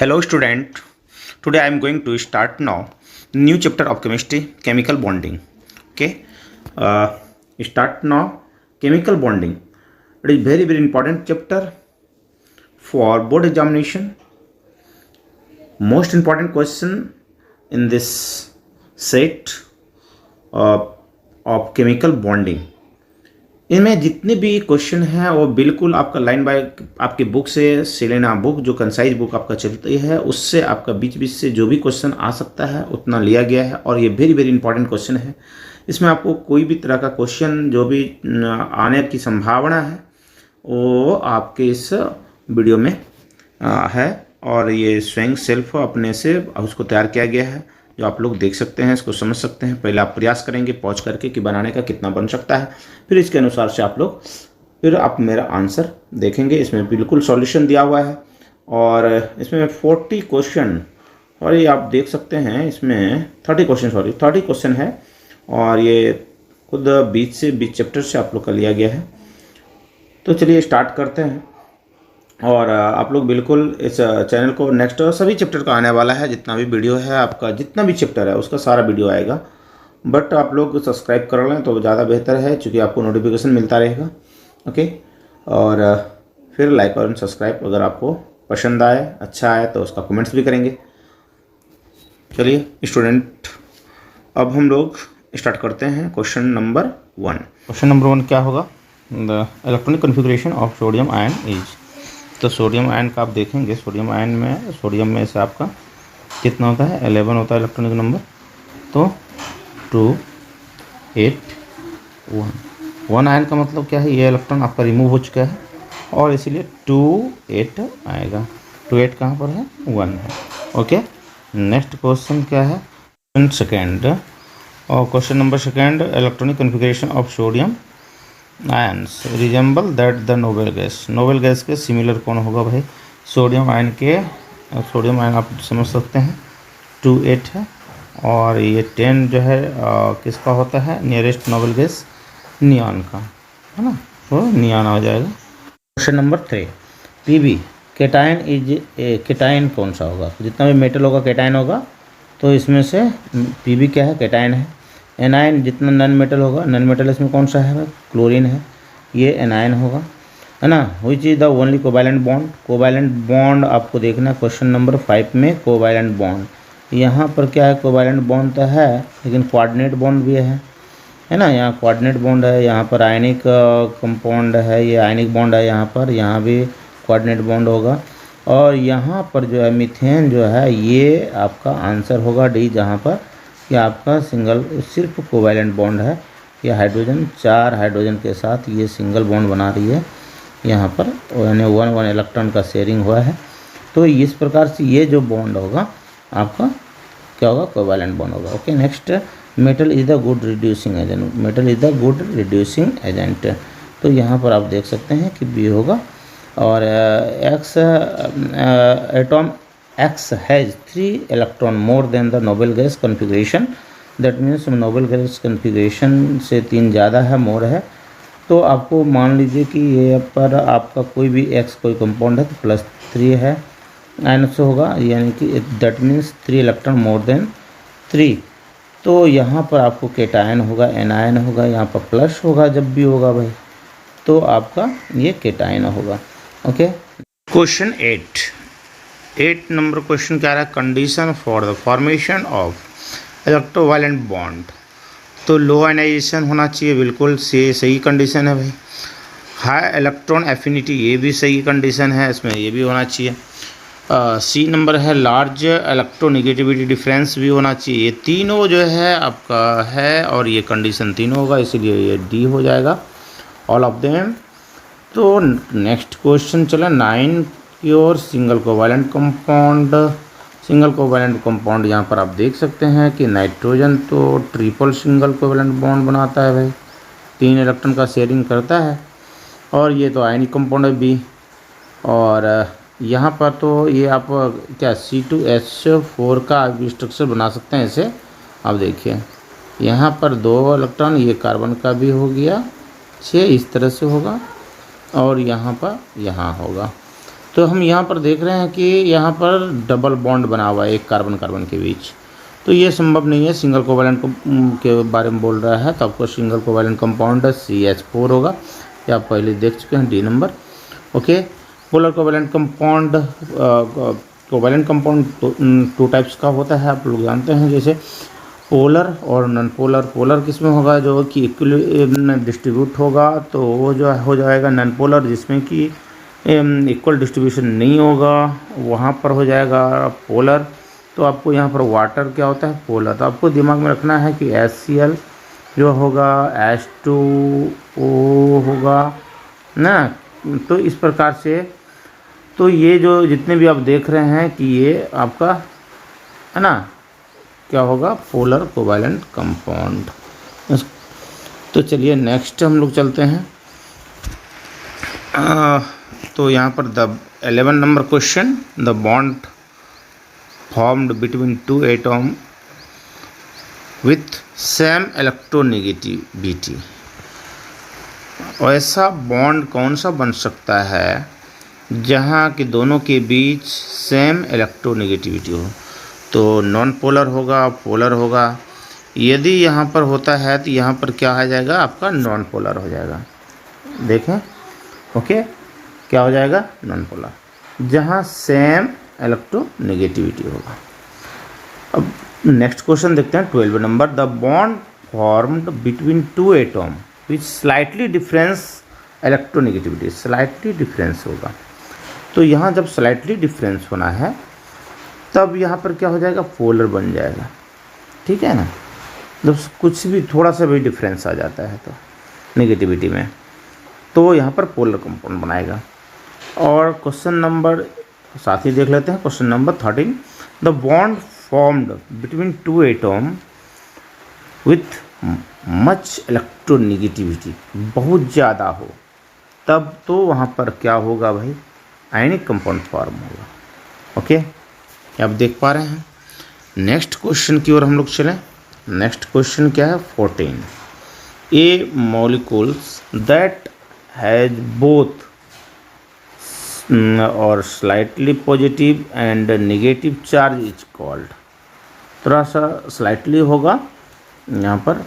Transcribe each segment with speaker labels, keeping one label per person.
Speaker 1: Hello student, today I am going to start now new chapter of chemistry, chemical bonding. Okay, start now chemical bonding. It is very important chapter for board examination. Most important question in this set of chemical bonding. इनमें जितने भी question हैं वो बिल्कुल आपका line by आपके book से Selena book जो कंसाइज बुक आपका चलती है उससे आपका बीच बीच से जो भी क्वेश्चन आ सकता है उतना लिया गया है और ये वेरी इंपॉर्टेंट क्वेश्चन है। इसमें आपको कोई भी तरह का क्वेश्चन जो भी आने की संभावना है वो आपके इस वीडियो में है और ये स्वयं सेल्फ अपने से उसको तैयार किया गया है जो आप लोग देख सकते हैं, इसको समझ सकते हैं। पहले आप प्रयास करेंगे पॉज करके कि बनाने का कितना बन सकता है, फिर इसके अनुसार से आप मेरा आंसर देखेंगे। इसमें बिल्कुल सॉल्यूशन दिया हुआ है और इसमें 40 क्वेश्चन और ये आप देख सकते हैं इसमें 30 क्वेश्चन है और ये खुद 20 चैप्टर से आप लोग का लिया गया है। तो चलिए स्टार्ट करते हैं और आप लोग बिल्कुल इस चैनल को नेक्स्ट सभी चैप्टर का आने वाला है, जितना भी वीडियो है आपका जितना भी चैप्टर है उसका सारा वीडियो आएगा, बट आप लोग सब्सक्राइब कर लें तो ज़्यादा बेहतर है क्योंकि आपको नोटिफिकेशन मिलता रहेगा। ओके, और फिर लाइक और सब्सक्राइब अगर आपको पसंद आए अच्छा आए तो उसका कमेंट्स भी करेंगे। चलिए स्टूडेंट अब हम लोग स्टार्ट करते हैं क्वेश्चन नंबर 1। क्वेश्चन नंबर 1 क्या होगा? The electronic configuration of sodium ion is. तो सोडियम आयन का आप देखेंगे, सोडियम आयन में सोडियम में से आपका कितना होता है? 11 होता है इलेक्ट्रॉनिक नंबर। तो 2 8 1 आयन का मतलब क्या है? ये इलेक्ट्रॉन आपका रिमूव हो चुका है और इसीलिए 2 8 आएगा। 2 8 कहाँ पर है? 1 है। ओके, नेक्स्ट क्वेश्चन क्या है? सेकेंड और question number second, electronic configuration of sodium ions resemble that the noble gas. Noble gas के सिमिलर कौन होगा भाई? सोडियम आयन आप समझ सकते हैं 2 8 है और ये 10 जो है किसका होता है? नियरेस्ट नोबेल गैस नियॉन का है ना, तो नियॉन आ जाएगा। Question number 3, PB cation is A. Cation कौन सा होगा? जितना भी मेटल होगा केटायन होगा, तो इसमें से पीबी क्या है? केटायन है। एनायन जितना नॉन मेटल होगा, नॉन मेटल इसमें कौन सा है? क्लोरीन है, ये एनायन होगा है ना। Which is the only covalent bond? Covalent bond आपको देखना क्वेश्चन नंबर 5 में। कोवैलेंट बॉन्ड यहाँ पर क्या है? कोवैलेंट बॉन्ड तो है लेकिन कोऑर्डिनेट बॉन्ड भी है ना। यहाँ कोऑर्डिनेट बॉन्ड है, यहाँ पर आयनिक कंपाउंड है, ये आयनिक बॉन्ड है यहाँ पर, यहाँ भी कोऑर्डिनेट बॉन्ड होगा और यहाँ पर जो है मीथेन जो है ये आपका आंसर होगा डी, जहाँ पर कि आपका सिंगल सिर्फ कोवैलेंट बॉन्ड है। ये हाइड्रोजन 4 हाइड्रोजन के साथ ये सिंगल बॉन्ड बना रही है यहाँ पर, यानी 1 इलेक्ट्रॉन का शेयरिंग हुआ है। तो इस प्रकार से ये जो बॉन्ड होगा आपका क्या होगा? कोवैलेंट बॉन्ड होगा। Okay, next, metal is the good reducing agent. Metal is the good reducing agent, तो यहाँ पर आप देख सकते हैं कि बी होगा। और x atom X has 3 electron more than the noble gas configuration, that means noble gas configuration से 3 ज़्यादा है, मोर है। तो आपको मान लीजिए कि ये पर आपका कोई भी X कोई कंपाउंड है तो +3 है आयन से होगा, यानी कि that means 3 electron more than 3। तो यहाँ पर आपको केटायन होगा, एनायन होगा, यहाँ पर प्लस होगा जब भी होगा भाई, तो आपका ये केटायन होगा। ओके, क्वेश्चन 8 नंबर क्वेश्चन क्या रहा है? Condition for the formation of electrovalent bond. तो लो आयनाइजेशन होना चाहिए, बिल्कुल सही कंडीशन है भाई। हाई इलेक्ट्रॉन एफिनिटी, ये भी सही कंडीशन है, इसमें ये भी होना चाहिए। सी नंबर है लार्ज इलेक्ट्रोनेगेटिविटी डिफरेंस भी होना चाहिए। ये तीनों जो है आपका है और ये कंडीशन तीनों होगा, इसीलिए ये डी हो जाएगा ऑल ऑफ देम। तो नेक्स्ट क्वेश्चन चला 9 pure single covalent compound. Single covalent compound यहाँ पर आप देख सकते हैं कि नाइट्रोजन तो ट्रिपल सिंगल कोवैलेंट बॉन्ड बनाता है भाई, 3 इलेक्ट्रॉन का शेयरिंग करता है और ये तो आयनिक कंपाउंड है बी। और यहाँ पर तो ये आप क्या C2H4 का आप स्ट्रक्चर बना सकते हैं इसे। आप देखिए यहाँ पर 2 इलेक्ट्रॉन, ये कार्बन का भी हो गया 6, इस तरह से होगा और यहाँ पर यहाँ होगा। तो हम यहाँ पर देख रहे हैं कि यहाँ पर डबल बॉन्ड बना हुआ है एक कार्बन कार्बन के बीच, तो ये संभव नहीं है। सिंगल कोवैलेंट के बारे में बोल रहा है, तो आपको सिंगल कोवैलेंट कंपाउंड CH4 होगा, ये आप पहले देख चुके हैं, D number. Okay, polar covalent compound, covalent compound two types का होता है, आप लोग जानते हैं, जैसे पोलर और नॉन पोलर। पोलर किस में होगा, जो कि इक्वली डिस्ट्रीब्यूट होगा, तो वो जो हो जाएगा नॉन पोलर, जिसमें कि इक्वल डिस्ट्रीब्यूशन नहीं होगा, वहाँ पर हो जाएगा पोलर। तो आपको यहाँ पर वाटर क्या होता है, पोलर। तो आपको दिमाग में रखना है कि HCl जो होगा H2O होगा ना। तो इस प्रकार से, तो ये जो जितने भी आप देख रहे हैं कि ये आपका है ना क्या होगा, पोलर कोवैलेंट कंपाउंड। तो चलिए नेक्स्ट हम लोग चलते हैं। तो यहाँ पर the 11 number question, the bond formed between two atom with same electronegativity. ऐसा बॉन्ड कौन सा बन सकता है जहाँ कि दोनों के बीच सेम इलेक्ट्रोनेगेटिविटी हो। तो नॉन पोलर होगा, पोलर होगा। यदि यहाँ पर होता है तो यहाँ पर क्या आ जाएगा, आपका नॉन पोलर हो जाएगा। देखें, ओके, क्या हो जाएगा, नॉन पोलर, जहाँ सेम इलेक्ट्रोनेगेटिविटी होगा। अब नेक्स्ट क्वेश्चन देखते हैं 12 number, the bond formed between two atom which slightly difference electronegativity. Slightly difference होगा, तो यहाँ जब स्लाइटली डिफरेंस होना है तब यहाँ पर क्या हो जाएगा, पोलर बन जाएगा। ठीक है ना, जब कुछ भी थोड़ा सा भी डिफरेंस आ जाता है तो नेगेटिविटी में, तो यहाँ पर पोलर कंपाउंड बनाएगा। और क्वेश्चन नंबर साथ ही देख लेते हैं, question number 13, the bond formed between two atom with much electronegativity, बहुत ज़्यादा हो, तब तो वहाँ पर क्या होगा भाई, आयनिक कंपाउंड फॉर्म होगा। ओके, आप देख पा रहे हैं। नेक्स्ट क्वेश्चन की ओर हम लोग चलें। नेक्स्ट क्वेश्चन क्या है, 14, A molecules that has both और slightly positive and negative charge is called. थोड़ा सा स्लाइटली होगा, यहाँ पर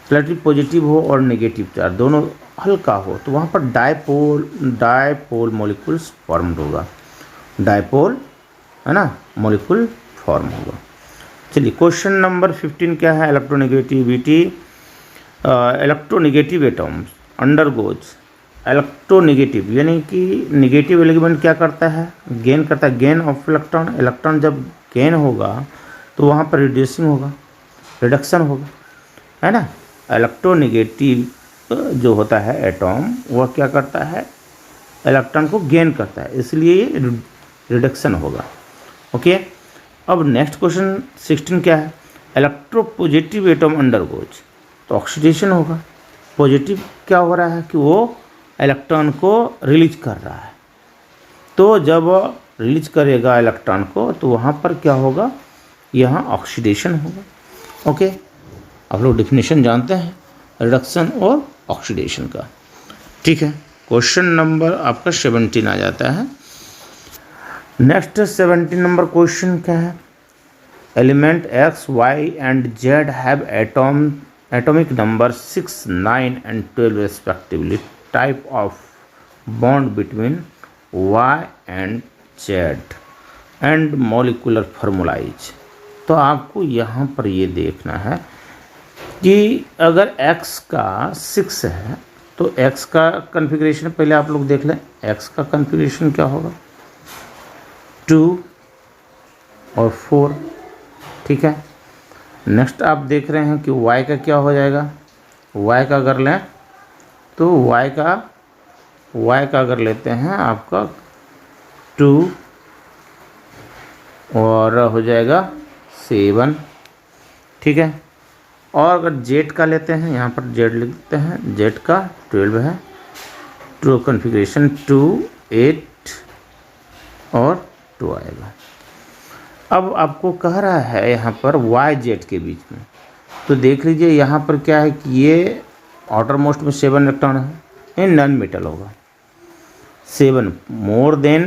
Speaker 1: स्लाइटली पॉजिटिव हो और नेगेटिव चार्ज दोनों हल्का हो, तो वहाँ पर डायपोल मॉलिक्यूल्स फॉर्म्ड होगा। डायपोल है ना, मॉलिक्यूल फॉर्म होगा। चलिए क्वेश्चन नंबर 15 क्या है, electronegativity. Electronegative atoms undergoes electronegative, यानी कि नेगेटिव एलिमेंट क्या करता है, गेन करता है, गेन ऑफ इलेक्ट्रॉन। इलेक्ट्रॉन जब गेन होगा तो वहाँ पर रिड्यूसिंग होगा, रिडक्शन होगा, है ना। इलेक्ट्रोनेगेटिव जो होता है एटम, वह क्या करता है, इलेक्ट्रॉन को गेन करता है, इसलिए ये रिडक्शन होगा। ओके, अब नेक्स्ट क्वेश्चन 16 क्या है, इलेक्ट्रोपॉजिटिव एटम अंडरगोज, तो ऑक्सीडेशन होगा। पॉजिटिव क्या हो रहा है कि वो इलेक्ट्रॉन को रिलीज कर रहा है, तो जब रिलीज करेगा इलेक्ट्रॉन को तो वहाँ पर क्या होगा, यहाँ ऑक्सीडेशन होगा। ओके, आप लोग डेफिनेशन जानते हैं रिडक्शन और ऑक्सीडेशन का। ठीक है, क्वेश्चन नंबर आपका 17 आ जाता है। नेक्स्ट 17 नंबर क्वेश्चन क्या है, element X, Y and Z have atomic number 6, 9 and 12 respectively. Type of bond between Y and Z and molecular formula is। तो आपको यहाँ पर ये देखना है कि अगर X का 6 है तो X का कन्फिग्रेशन पहले आप लोग देख लें। X का कन्फिग्रेशन क्या होगा, 2 और 4। ठीक है, नेक्स्ट आप देख रहे हैं कि Y का क्या हो जाएगा। Y का अगर लें तो Y का अगर लेते हैं आपका 2 और हो जाएगा 7। ठीक है, और अगर Z का लेते हैं, यहाँ पर Z लिखते हैं, Z का 12 है, ट्रू कन्फिग्रेशन 2, 8 और 2 आएगा। अब आपको कह रहा है यहाँ पर YZ के बीच में, तो देख लीजिए यहाँ पर क्या है कि ये आउटर मोस्ट में 7 इलेक्ट्रॉन है, ये नॉन मेटल होगा। 7 मोर देन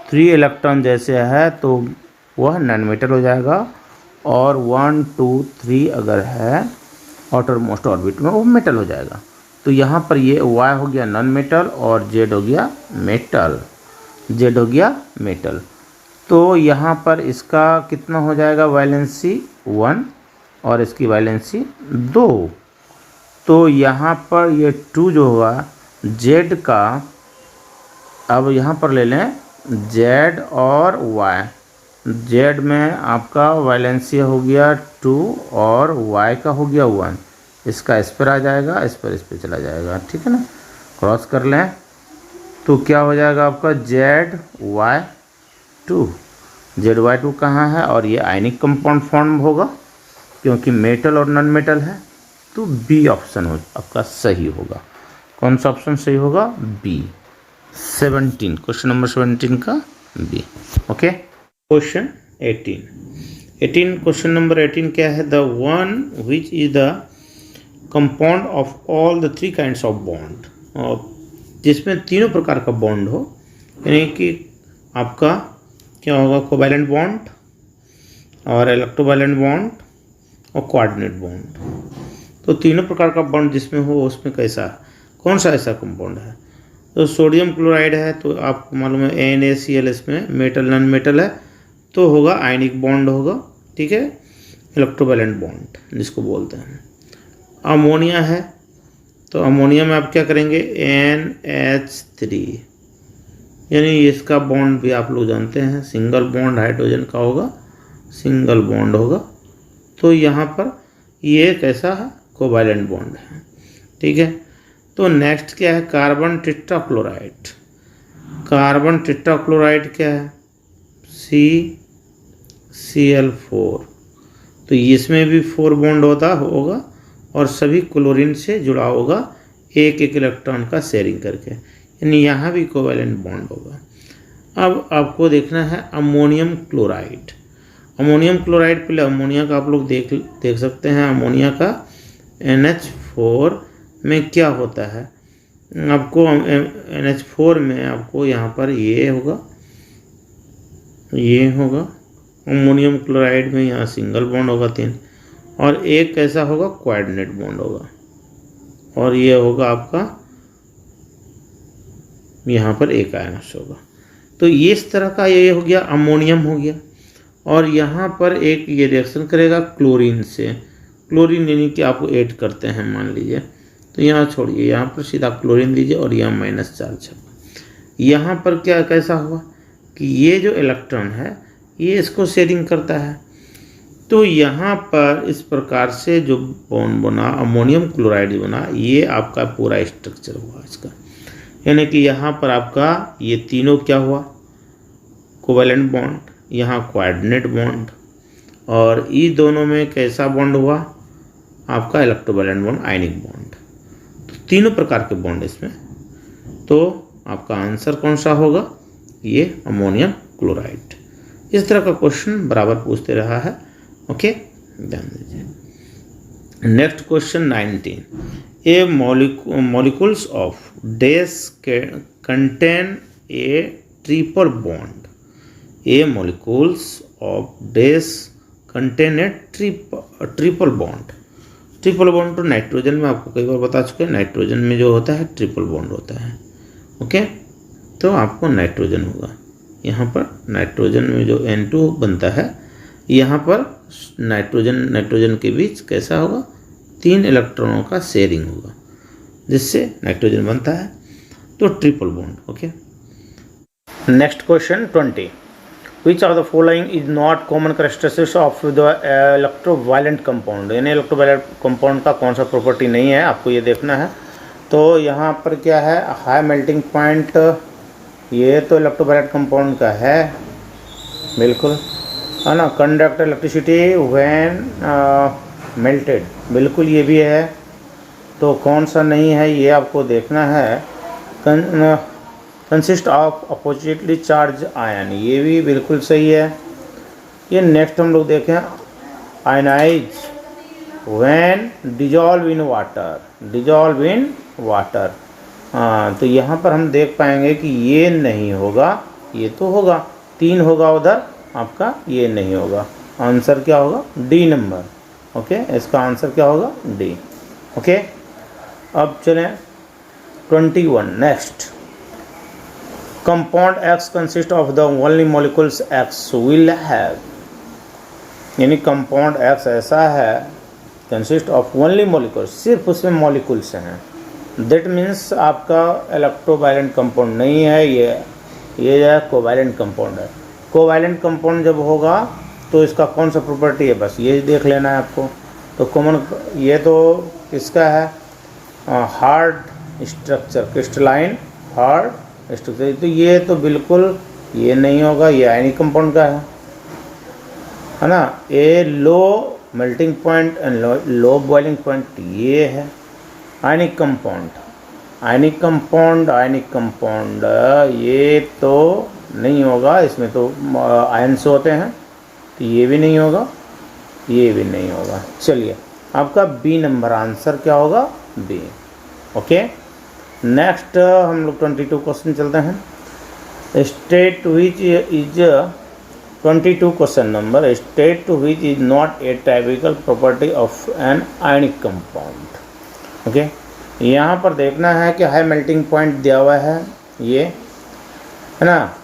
Speaker 1: 3 इलेक्ट्रॉन जैसे है तो वह नॉन मेटल हो जाएगा, और 1 2 3 अगर है आउटर मोस्ट ऑर्बिट में वो मेटल हो जाएगा। तो यहाँ पर ये Y हो गया नॉन मेटल और Z हो गया मेटल, Z हो गया मेटल। तो यहाँ पर इसका कितना हो जाएगा वैलेंसी 1 और इसकी वैलेंसी 2। तो यहाँ पर ये 2 जो हुआ Z का, अब यहाँ पर ले लें Z और Y। Z में आपका वैलेंसी हो गया 2 और Y का हो गया 1। इसका इस पर आ जाएगा, इस पर चला जाएगा, ठीक है ना, क्रॉस कर लें तो क्या हो जाएगा आपका ZY2। ZY2 कहाँ है, और ये आयनिक कंपाउंड फॉर्म होगा क्योंकि मेटल और नॉन मेटल है। तो बी ऑप्शन हो आपका सही होगा। कौन सा ऑप्शन सही होगा? बी 17, क्वेश्चन नंबर 17 का बी। ओके, क्वेश्चन 18 क्वेश्चन नंबर 18 क्या है? The one which is the compound of all the 3 kinds of bond, जिसमें तीनों प्रकार का बॉन्ड हो, यानी कि आपका क्या होगा कोवैलेंट बॉन्ड और इलेक्ट्रोवैलेंट बॉन्ड और कोऑर्डिनेट बॉन्ड। तो तीनों प्रकार का बॉन्ड जिसमें हो उसमें कैसा, कौन सा ऐसा कंपाउंड है? तो सोडियम क्लोराइड है तो आपको मालूम है NaCl, इसमें मेटल नॉन मेटल है तो होगा आयनिक बॉन्ड होगा, ठीक है, इलेक्ट्रोवैलेंट बॉन्ड जिसको बोलते हैं। अमोनिया है तो अमोनिया में आप क्या करेंगे NH3, यानी इसका बॉन्ड भी आप लोग जानते हैं सिंगल बॉन्ड हाइड्रोजन का होगा, सिंगल बॉन्ड होगा। तो यहाँ पर ये कैसा है कोवैलेंट बॉन्ड है, ठीक है। तो नेक्स्ट क्या है कार्बन टेट्राक्लोराइड। कार्बन टेट्राक्लोराइड क्या है CCl4। तो इसमें भी 4 बॉन्ड होगा और सभी क्लोरीन से जुड़ा होगा एक इलेक्ट्रॉन का शेयरिंग करके, यानी यहाँ भी कोवैलेंट बॉन्ड होगा। अब आपको देखना है अमोनियम क्लोराइड। अमोनियम क्लोराइड पहले अमोनिया का आप लोग देख सकते हैं। अमोनिया का NH4 में क्या होता है, आपको NH4 में आपको यहाँ पर ये होगा अमोनियम क्लोराइड में, यहाँ सिंगल बॉन्ड होगा 3 और एक कैसा होगा कोऑर्डिनेट बॉन्ड होगा, और ये होगा आपका यहाँ पर एक आयनस होगा। तो ये इस तरह का ये हो गया अमोनियम हो गया, और यहाँ पर एक ये रिएक्शन करेगा क्लोरीन से। क्लोरीन यानी कि आपको ऐड करते हैं मान लीजिए, तो यहाँ छोड़िए, यहाँ पर सीधा क्लोरीन दीजिए और यहाँ -चार्ज है। यहाँ पर क्या कैसा हुआ कि ये जो इलेक्ट्रॉन है ये इसको शेयरिंग करता है। तो यहाँ पर इस प्रकार से जो बॉन्ड बना अमोनियम क्लोराइड बना, ये आपका पूरा स्ट्रक्चर हुआ इसका, यानी कि यहाँ पर आपका ये तीनों क्या हुआ कोवैलेंट बॉन्ड, यहाँ कोऑर्डिनेट बॉन्ड, और ये दोनों में कैसा बॉन्ड हुआ आपका इलेक्ट्रोवैलेंट बॉन्ड आयनिक बॉन्ड। तो तीनों प्रकार के बॉन्ड इसमें। तो आपका आंसर कौन सा होगा? ये अमोनियम क्लोराइड। इस तरह का क्वेश्चन बराबर पूछते रहा है। ओके, ध्यान दीजिए। Next question 19, A molecules of dash contain a triple bond. A molecules of dash contain a triple bond. Triple bond तो नाइट्रोजन में आपको कई बार बता चुके हैं, नाइट्रोजन में जो होता है ट्रिपल बॉन्ड होता है। ओके, तो आपको नाइट्रोजन होगा, यहाँ पर नाइट्रोजन में जो N2 बनता है, यहाँ पर नाइट्रोजन के बीच कैसा होगा 3 इलेक्ट्रॉनों का शेयरिंग होगा, जिससे नाइट्रोजन बनता है, तो triple bond. Okay, next question 20, which of the following is not common characteristics of the electrovalent compound. यानी इलेक्ट्रोवैलेंट कंपाउंड का कौन सा प्रॉपर्टी नहीं है, आपको ये देखना है। तो यहाँ पर क्या है हाई मेल्टिंग पॉइंट, ये तो इलेक्ट्रोवैलेंट कंपाउंड का है बिल्कुल, है ना। कंडक्ट इलेक्ट्रिसिटी व्हेन मेल्टेड, बिल्कुल ये भी है। तो कौन सा नहीं है ये आपको देखना है। Consist of oppositely charge ion, ये भी बिल्कुल सही है। ये नेक्स्ट हम लोग देखें ionize when dissolve in water. हाँ, तो यहाँ पर हम देख पाएंगे कि ये नहीं होगा, ये तो होगा, 3 होगा उधर आपका, ये नहीं होगा। आंसर क्या होगा? D number. ओके, इसका आंसर क्या होगा? डी। ओके, अब चलें 21 next. Compound X consist of the only molecules X will have, यानी कंपाउंड X ऐसा है कंसिस्ट ऑफ ओनली मॉलिक्यूल्स, सिर्फ उसमें मॉलिक्यूल्स हैं। दैट मीन्स आपका इलेक्ट्रोवायलेंट कंपाउंड नहीं है, ये जो है कोवैलेंट कंपाउंड है। कोवैलेंट कंपाउंड जब होगा तो इसका कौन सा प्रॉपर्टी है, बस ये देख लेना है आपको। तो कॉमन, ये तो किसका है? Hard structure, crystalline hard structure, तो ये तो बिल्कुल ये नहीं होगा, ये आयनिक कंपाउंड का है ना। A low melting point and low boiling point ये है आयनिक कंपाउंड। आयनिक कंपाउंड ये तो नहीं होगा, इसमें तो आयन्स होते हैं, तो ये भी नहीं होगा, ये भी नहीं होगा। चलिए आपका बी नंबर आंसर क्या होगा? बी। ओके, नेक्स्ट हम लोग 22 क्वेश्चन चलते हैं। State which is 22 question number, state which is not a typical property of an ionic compound. Okay, यहाँ पर देखना है कि हाई मेल्टिंग पॉइंट दिया हुआ है, ये है ना।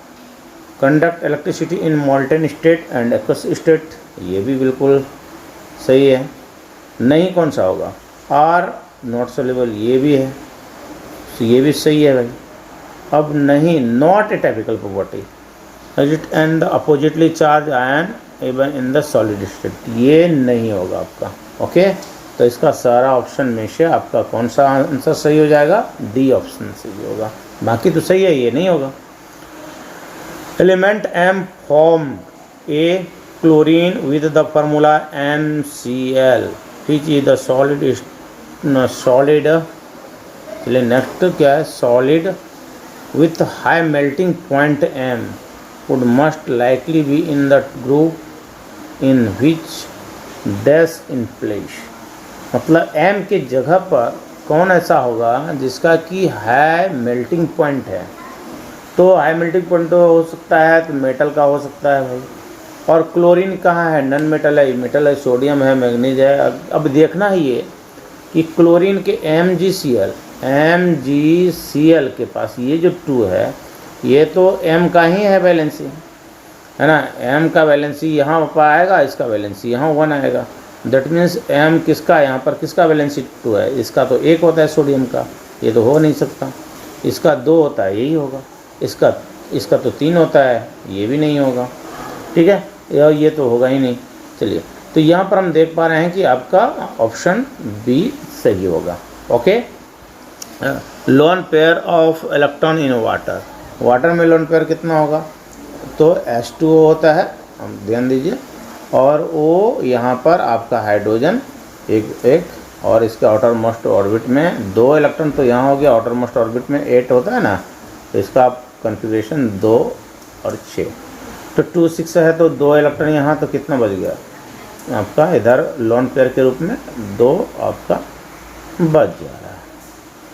Speaker 1: Conduct electricity in molten state and aqueous state, ये भी बिल्कुल सही है। नहीं कौन सा होगा? आर नॉट सोल्यूबल, ये भी है, तो ये भी सही है भाई। अब नहीं, not a typical property and oppositely charge ion even in the solid state, ये नहीं होगा आपका। ओके, तो इसका सारा ऑप्शन में से आपका कौन सा आंसर सही हो जाएगा? डी ऑप्शन सही होगा, बाकी तो सही है, ये नहीं होगा। Element M form a chlorine with the formula MCl which is the solid. चलिए नेक्स्ट क्या है? Solid with high melting point M would must likely be in the group in which dash in place, मतलब M के जगह पर कौन ऐसा होगा जिसका कि हाई मेल्टिंग पॉइंट है। तो हाई मेल्टिंग पॉइंट तो हो सकता है, तो मेटल का हो सकता है भाई। और क्लोरीन कहाँ है? नॉन मेटल है, मेटल है, सोडियम है, मैग्नीज है। अब देखना है ये कि क्लोरीन के MgCl के पास ये जो 2 है, ये तो M का ही है वैलेंसी, है ना। M का वैलेंसी यहाँ पर आएगा, इसका वैलेंसी यहाँ 1 आएगा। दैट मीन्स M किसका, यहाँ पर किसका वैलेंसी 2 है? इसका तो 1 होता है सोडियम का, ये तो हो नहीं सकता। इसका 2 होता है, यही होगा। इसका तो 3 होता है, ये भी नहीं होगा। ठीक है, ये तो होगा ही नहीं। चलिए, तो यहाँ पर हम देख पा रहे हैं कि आपका ऑप्शन बी सही होगा। Okay, lone pair of electron in water में लोन पेयर कितना होगा? तो H2O होता है, हम ध्यान दीजिए, और वो यहाँ पर आपका हाइड्रोजन एक और इसके आउटर मोस्ट ऑर्बिट में 2 इलेक्ट्रॉन, तो यहाँ हो गया आउटर मोस्ट ऑर्बिट में 8 होता है ना, तो इसका कॉन्फ़िगरेशन 2 और 6, तो 2 6 है, तो 2 इलेक्ट्रॉन यहाँ, तो कितना बच गया आपका? इधर लोन पेयर के रूप में 2 आपका बच जा रहा है,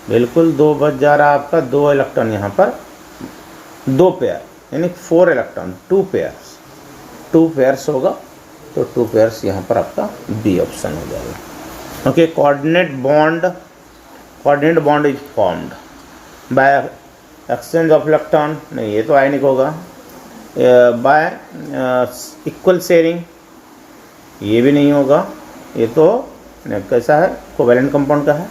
Speaker 1: बिल्कुल 2 बच जा रहा है आपका। 2 इलेक्ट्रॉन यहाँ पर, 2 पेयर यानी 4 इलेक्ट्रॉन, 2 पेयर्स होगा, तो 2 पेयर्स यहाँ पर आपका बी ऑप्शन हो जाएगा। Okay, coordinate bond is formed by exchange of electron, नहीं ये तो आयनिक होगा। बाय इक्वल शेयरिंग, ये भी नहीं होगा, ये तो कैसा है? कोवैलेंट कंपाउंड का है।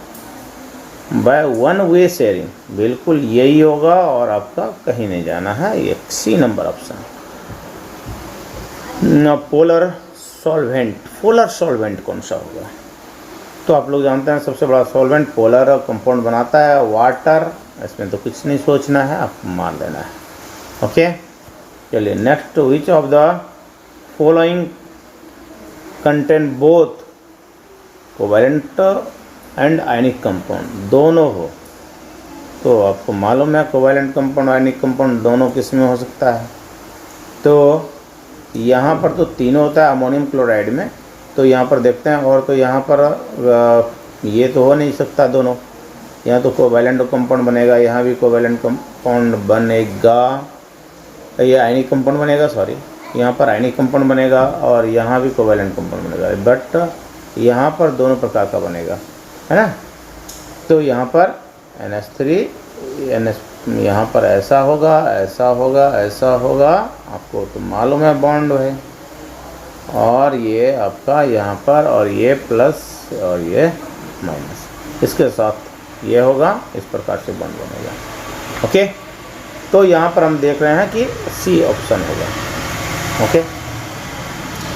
Speaker 1: बाय वन वे शेयरिंग, बिल्कुल यही होगा, और आपका कहीं नहीं जाना है, ये C number option. Polar solvent कौन सा होगा? तो आप लोग जानते हैं सबसे बड़ा सॉल्वेंट पोलर कंपाउंड बनाता है वाटर, इसमें तो कुछ नहीं सोचना है, आपको मान लेना है। ओके, चलिए next, which of the following contain both covalent and ionic compound, दोनों हो, तो आपको मालूम है कोवैलेंट कंपाउंड आयनिक कंपाउंड दोनों किस में हो सकता है। तो यहाँ पर तो तीनों होता है अमोनियम क्लोराइड में, तो यहाँ पर देखते हैं, और तो यहाँ पर ये तो हो नहीं सकता दोनों, यहाँ तो कोवैलेंट कंपाउंड बनेगा, यहाँ भी कोवैलेंट कंपाउंड बनेगा, ये आयनिक कंपाउंड बनेगा, सॉरी यहाँ पर आयनिक कंपाउंड बनेगा और यहाँ भी कोवैलेंट कंपाउंड बनेगा, बट यहाँ पर दोनों प्रकार का बनेगा, है ना। तो यहाँ पर NH3 यहाँ पर ऐसा होगा, ऐसा होगा, ऐसा होगा, आपको तो मालूम है बॉन्ड है, और ये आपका यहाँ पर, और ये प्लस और ये माइनस, इसके साथ ये होगा, इस प्रकार से बॉन्ड बनेगा। ओके, तो यहाँ पर हम देख रहे हैं कि सी ऑप्शन होगा। Okay,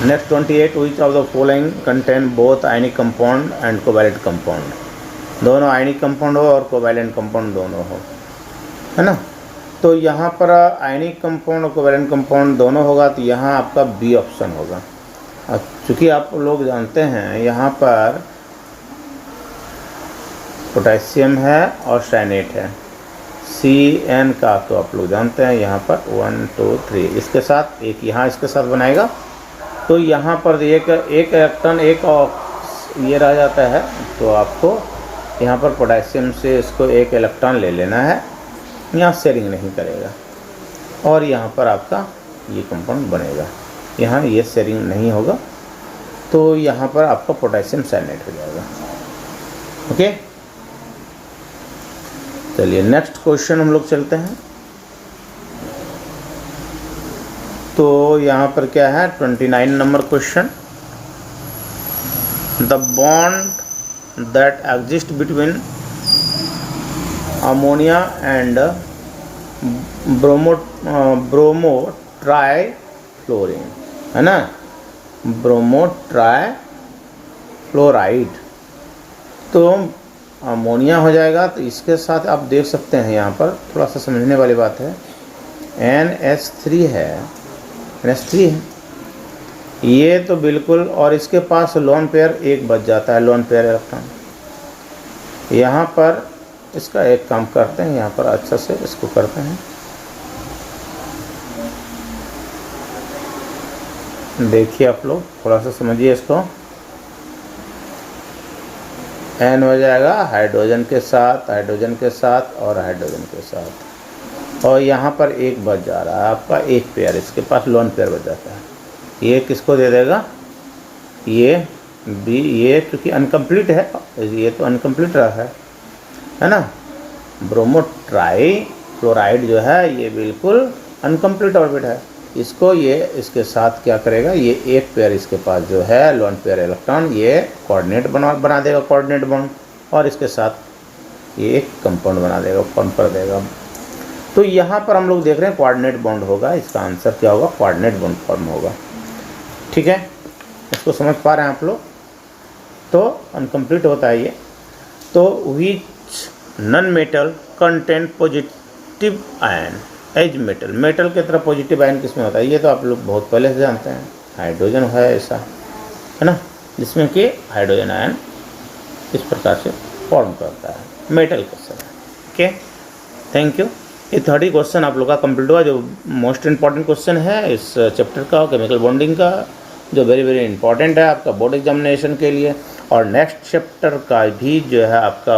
Speaker 1: next 28, which of the following contain both ionic compound and covalent compound. दोनों आयनिक कंपाउंड हो और कोवैलेंट कंपाउंड दोनों हो, है ना। तो यहाँ पर आयनिक कंपाउंड और कोवैलेंट कंपाउंड दोनों होगा, तो यहाँ आपका बी ऑप्शन होगा। अब चूँकि आप लोग जानते हैं यहाँ पर पोटेशियम है और साइनेट है, CN का तो आप लोग जानते हैं, यहाँ पर 1 2 3 इसके साथ एक यहाँ इसके साथ बनाएगा, तो यहाँ पर एक इलेक्ट्रॉन एक ये रह जाता है, तो आपको यहाँ पर पोटेशियम से इसको एक इलेक्ट्रॉन ले लेना है, यहाँ शेयरिंग नहीं करेगा, और यहाँ पर आपका ये कंपाउंड बनेगा, यहाँ ये शेयरिंग नहीं होगा, तो यहाँ पर आपका पोटेशियम साइनेट हो जाएगा। ओके, चलिए नेक्स्ट क्वेश्चन हम लोग चलते हैं। तो यहाँ पर क्या है, 29 number question. The bond that exist between ammonia and bromo try fluorine, है ना, ब्रोमो ट्राई फ्लोराइड। तो अमोनिया हो जाएगा, तो इसके साथ आप देख सकते हैं यहाँ पर थोड़ा सा समझने वाली बात है, NH3 है, NH3 है ये तो बिल्कुल, और इसके पास लोन पेयर एक बच जाता है, लोन पेयर इलेक्ट्रॉन। यहाँ पर इसका एक काम करते हैं, यहाँ पर अच्छा से इसको करते हैं, देखिए आप लोग थोड़ा सा समझिए इसको। N हो जाएगा हाइड्रोजन के साथ, हाइड्रोजन के साथ और हाइड्रोजन के साथ, और यहाँ पर एक बच जा रहा है आपका एक पेयर, इसके पास लोन पेयर बच जाता है, ये किसको दे देगा, ये बी, ये क्योंकि अनकम्प्लीट है, ये तो अनकम्प्लीट रहा है ना। ब्रोमो ट्राई फ्लोराइड जो है ये बिल्कुल अनकम्प्लीट ऑर्बिट है, इसको ये इसके साथ क्या करेगा, ये एक पेयर इसके पास जो है लोन पेयर इलेक्ट्रॉन, ये कोऑर्डिनेट बना देगा, कोऑर्डिनेट बॉन्ड, और इसके साथ ये एक कंपाउंड बना देगा, फॉर्म कर देगा। तो यहाँ पर हम लोग देख रहे हैं कोऑर्डिनेट बॉन्ड होगा, इसका आंसर क्या होगा, कोऑर्डिनेट बॉन्ड फॉर्म होगा। ठीक है, इसको समझ पा रहे हैं आप लोग। तो अनकम्प्लीट होता है ये। तो which non metal contain positive ion as metal, metal की तरह पॉजिटिव आयन किसमें होता है, ये तो आप लोग बहुत पहले से जानते हैं, हाइड्रोजन है ऐसा, है ना, जिसमें कि हाइड्रोजन आयन इस प्रकार से फॉर्म करता है मेटल के साथ। Okay, thank you. ये 30 क्वेश्चन आप लोग का कंप्लीट हुआ, जो मोस्ट इम्पॉर्टेंट क्वेश्चन है इस चैप्टर का, केमिकल बॉन्डिंग का, जो वेरी वेरी इंपॉर्टेंट है आपका बोर्ड एग्जामिनेशन के लिए। और नेक्स्ट चैप्टर का भी जो है आपका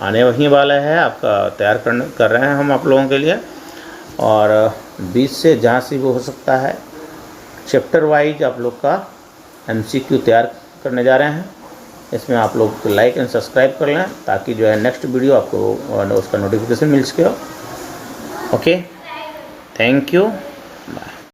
Speaker 1: आने वही वाला है, आपका तैयार कर रहे हैं हम आप लोगों के लिए, और 20 से जहाँ से वो हो सकता है चैप्टर वाइज आप लोग का MCQ तैयार करने जा रहे हैं। इसमें आप लोग लाइक एंड सब्सक्राइब कर लें, ताकि जो है नेक्स्ट वीडियो आपको उसका नोटिफिकेशन मिल सके। Okay, thank you, bye.